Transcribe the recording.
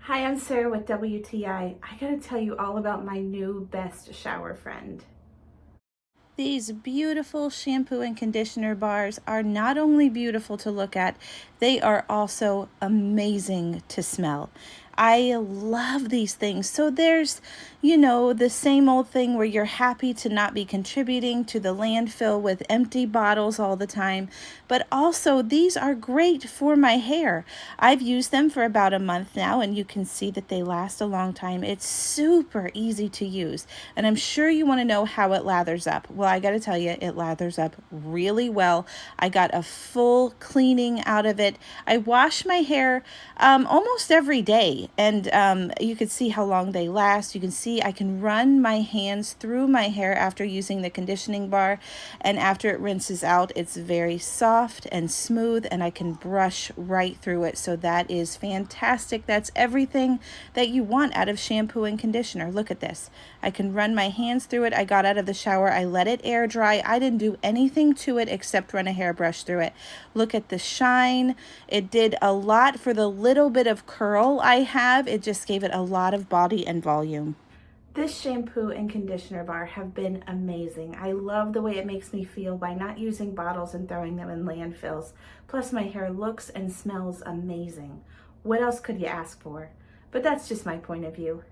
Hi, I'm Sarah with WTI. I gotta tell you all about my new best shower friend. These beautiful shampoo and conditioner bars are not only beautiful to look at, they are also amazing to smell. I love these things. So there's, the same old thing where you're happy to not be contributing to the landfill with empty bottles all the time, but also these are great for my hair. I've used them for about a month now, and you can see that they last a long time. It's super easy to use, and I'm sure you want to know how it lathers up. Well, I got to tell you, it lathers up really well. I got a full cleaning out of it. I wash my hair almost every day, and you can see how long they last. You can see I can run my hands through my hair after using the conditioning bar, and after it rinses out, it's very soft and smooth, and I can brush right through it. So that is fantastic. That's everything that you want out of shampoo and conditioner. Look at this. I can run my hands through it. I got out of the shower. I let it air dry. I didn't do anything to it except run a hairbrush through it. Look at the shine. It did a lot for the little bit of curl I have. It just gave it a lot of body and volume. This shampoo and conditioner bar have been amazing. I love the way it makes me feel by not using bottles and throwing them in landfills. Plus my hair looks and smells amazing. What else could you ask for? But that's just my point of view.